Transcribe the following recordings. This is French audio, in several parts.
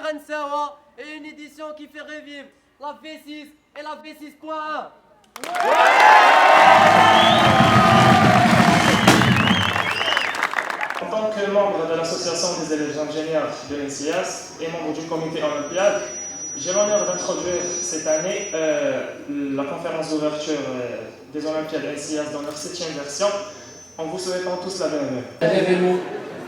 غنساوها et une édition qui fait revivre la V6 et la V6.1. En tant que membre de l'association des élèves ingénieurs de l'NCIAS et membre du comité olympiade, j'ai l'honneur d'introduire cette année la conférence d'ouverture des Olympiades NCIAS dans leur 7e version, en vous souhaitant tous la bienvenue. l'événement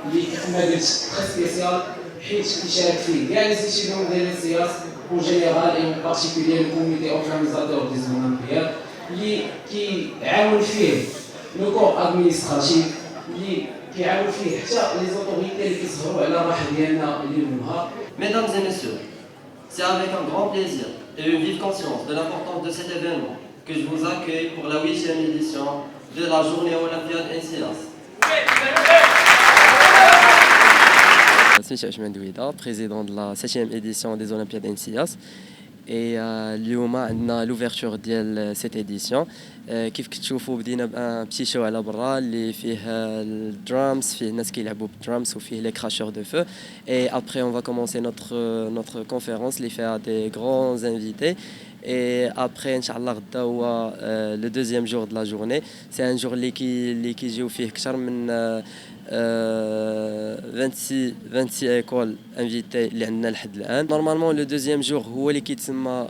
اللي كما قلت très spécial حيت كيشارك فيه كاع les étudiants ديال NCIAS en général et en particulier le comité organisateur des Olympiades اللي كيعاون فيه le corps administratif اللي كيعاون فيه حتى les autorités اللي كيسهروا على الراحه ديالنا الليل ونهار. Mesdames et messieurs, c'est avec un grand plaisir et une vive conscience de l'importance de cet événement que je vous accueille pour la 8e édition de la journée olympiade NCIAS. سميتو عثمان دويدة président de la 7e édition des Olympiades NCIAS. Et اليوم عندنا l'ouverture ديال cette édition. كيف كتشوفوا بدينا بان بتي شو على برا اللي فيه الدرامز، فيه الناس كيلعبوا بالدرامز وفيه les cracheurs de feu. Et après on va commencer notre conférence اللي فيها des grands invités. Et après Inch'Allah غدا هو le deuxième jour de la journée. C'est un jour اللي كيجيو فيه كثر من 26 écoles invitées اللي عندنا لحد الآن. Normalement le deuxième jour هو اللي كيتسمى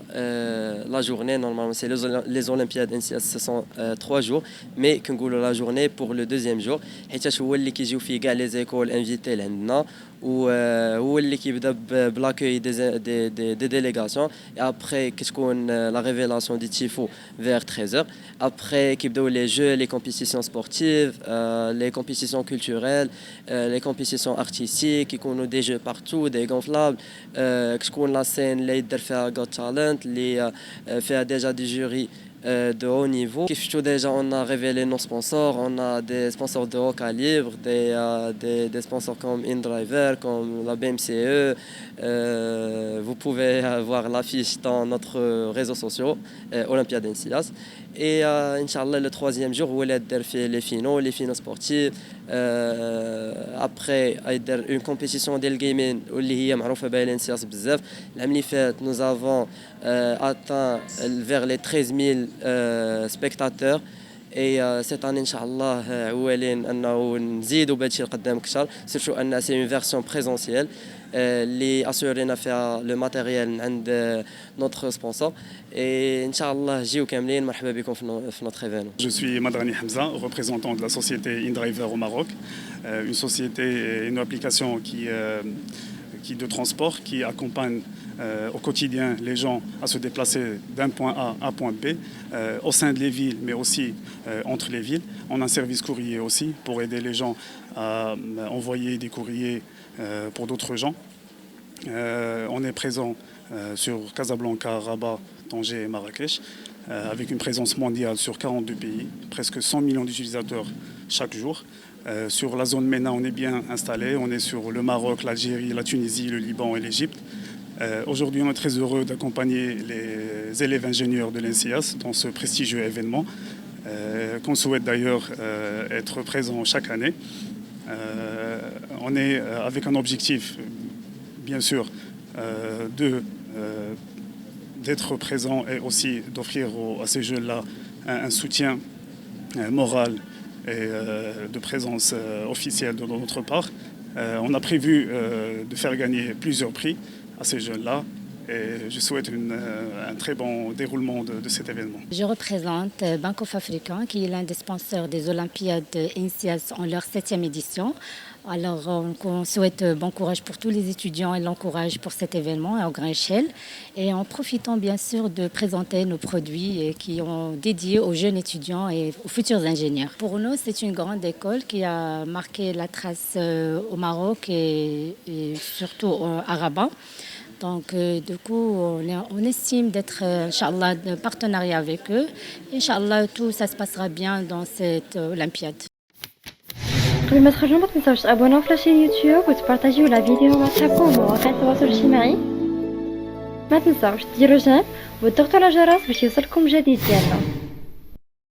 la journée. Normalement c'est les Olympiades NCIAS, ce sont 3 jours, mais كنقولوا la journée pour le deuxième jour حيت هو اللي كيجيو فيه كاع les écoles invitées اللي عندنا وهو اللي كيبدا بلاكوي des délégations. Et après كتكون la révélation du tifo vers 13h. Après كيبداو les jeux, les compétitions sportives, les compétitions culturelles, les compétitions artistiques, كيكونوا des jeux partout, des gonflables, كتكون la scène اللي يدير فيها Got Talent اللي فيها déjà des jurys de haut niveau. Déjà, on a révélé nos sponsors, on a des sponsors de haut calibre, des sponsors comme InDriver, comme la BMCE. Vous pouvez voir l'affiche dans notre réseaux sociaux, Olympiade NCIAS. Et Inch'Allah, le 3e jour, où il y a les finaux sportifs. Après, il y a une compétition de gaming qui est معروفة بها l'NCIAS بزاف. العام اللي فات, nous avons atteint vers les 13 000 spectateurs. Et cette année, Inch'Allah, عوالين أنه نزيدوا بهادشي لقدام أكثر. Surtout أن c'est une version présentielle اللي assurena فيها le matériel عند notre sponsor. Et Inch'Allah, جيو كاملين, مرحبا بكم في notre événement. Je suis Madrani Hamza, représentant de la société InDriver au Maroc, une société et une application de transport qui accompagne au quotidien les gens à se déplacer d'un point A à point B, au sein des villes, mais aussi entre les villes. On a un service courrier aussi pour aider les gens à envoyer des courriers pour d'autres gens. On est présent sur Casablanca, Rabat, Tanger et Marrakech, avec une présence mondiale sur 42 pays, presque 100 millions d'utilisateurs chaque jour. Sur la zone MENA, on est bien installé. On est sur le Maroc, l'Algérie, la Tunisie, le Liban et l'Égypte. Aujourd'hui, on est très heureux d'accompagner les élèves ingénieurs de l'NCIAS dans ce prestigieux événement, qu'on souhaite d'ailleurs être présent chaque année. On est avec un objectif, bien sûr, d'être présent et aussi d'offrir à ces jeunes-là un soutien moral et de présence officielle de notre part. On a prévu de faire gagner plusieurs prix à ces jeunes-là et je souhaite un très bon déroulement de cet événement. Je représente Bank of Africa qui est l'un des sponsors des Olympiades NCIAS en leur 7e édition. Alors on souhaite bon courage pour tous les étudiants et l'encourage pour cet événement à grande échelle et en profitant bien sûr de présenter nos produits qui sont dédiés aux jeunes étudiants et aux futurs ingénieurs. Pour nous, c'est une grande école qui a marqué la trace au Maroc et surtout à Rabat. Donc, du coup, on estime d'être, Inch'Allah, de partenariat avec eux. Inch'Allah, tout ça se passera bien dans cette Olympiade. قبل ما تخرجوا ما تنساوش تابوناو في لاشين يوتيوب وتبارطاجيو لا فيديو مع صحابكم ومواقع التواصل الاجتماعي. ما تنساوش ديروا جيم وتضغطوا على الجرس باش يوصلكم جديد ديالنا.